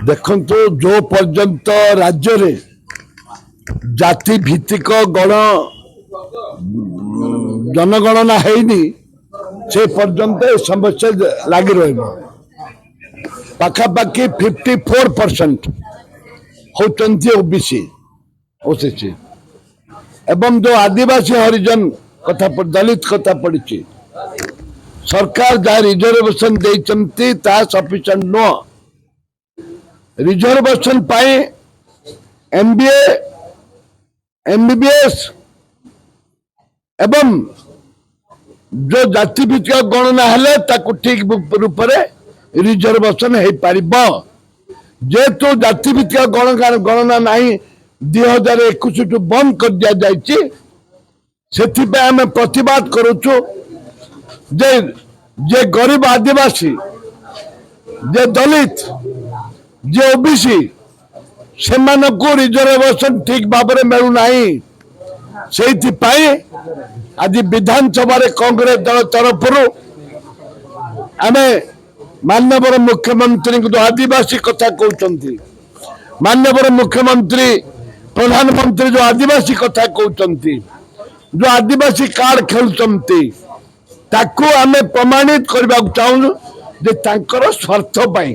देखो जो पर्यंत राज्य रे जाति भित्तिक गण जनगणना हैनी से पर्यंत समस्या लगी रखापाखि 54% होती ओबीसी ओसीसी एवं जो आदिवासी हरिजन कथा दलित कथा पड़ी सरकार जहाँ रिजर्वेशन देती सफिशिएंट नुह रिजर्वेशन पाई MBA MBBS एवं जो जाति भित्तिक गणना हेले ताकू ठीक रूप से रिजर्वेशन हो पार जेहेतु जाति भित्तिक गणना नहीं 2021 बंद कर दिया जाइए से आम प्रतिवाद करुचु जे जे गरीब आदिवासी जे दलित जे ओबीसी से रिजर्वेशन ठीक भाव में मिलूना से आज विधानसभा कांग्रेस दल तरफ आम माननीय मुख्यमंत्री जो आदिवासी कथा कहते माननीय मुख्यमंत्री प्रधानमंत्री जो आदिवासी कथा कहते जो आदिवासी कार्ड खेलुंट ताकू आम प्रमाणित करने चाहूँ जे तांकर स्वार्थ पाई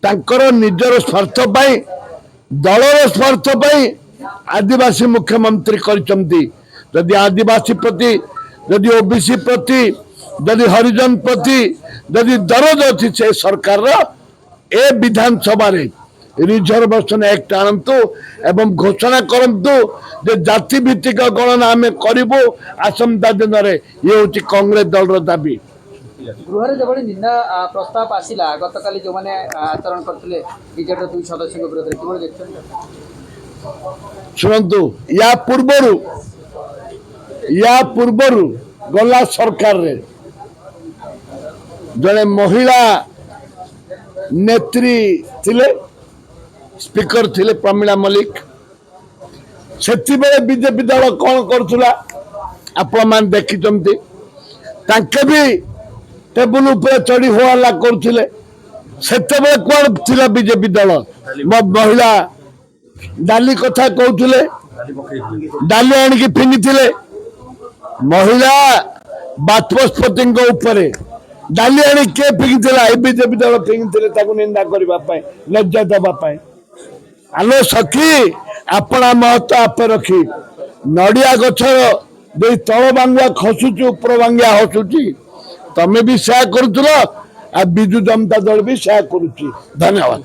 तांकर निजर स्वार्थ पाई दलर स्वार्थ पाई आदिवासी मुख्यमंत्री करदी आदिवासी प्रति जदि ओबीसी प्रति जदि हरिजन प्रति जदि दरद अच्छी से सरकार ए विधानसभा रिजर्वेशन एक्ट आणतु एवं घोषणा करंतु जे जाति भित्तिक गणना आम करूँ आसंता दिन में ये हूँ कांग्रेस दल दाबी गृह जो निंदा प्रस्ताव आसला गतकाली जो मैंने आचरण करते बीजेडी 2 सदस्यों विरोध में शुणु या पूर्वर गला सरकार रे जड़े महिला नेत्री थिले स्पीकर थिले प्रमिला मलिक से बीजेपी दल कौन करुला आपण मान देखिचंती तांके भी टेबुल ऊपर चढ़ी होला करथिले सेतेबे कोन थिला बीजेपी दल महिला डाली कथा कहते डाली आणिकी फिंगिथिले महिला बाचस्पति डाली आनी किए फिंगिथिला बीजेपी दल फिंगिथिले निंदा करने लज्जा देवाई आलो सखी अपना महत्व आप रखी नड़िया गछर तल बांगुआ खसुची ऊपर बांगिया हसुची तमें भी सेया करुल आ बिजु जनता दल भी सेया करुची। धन्यवाद।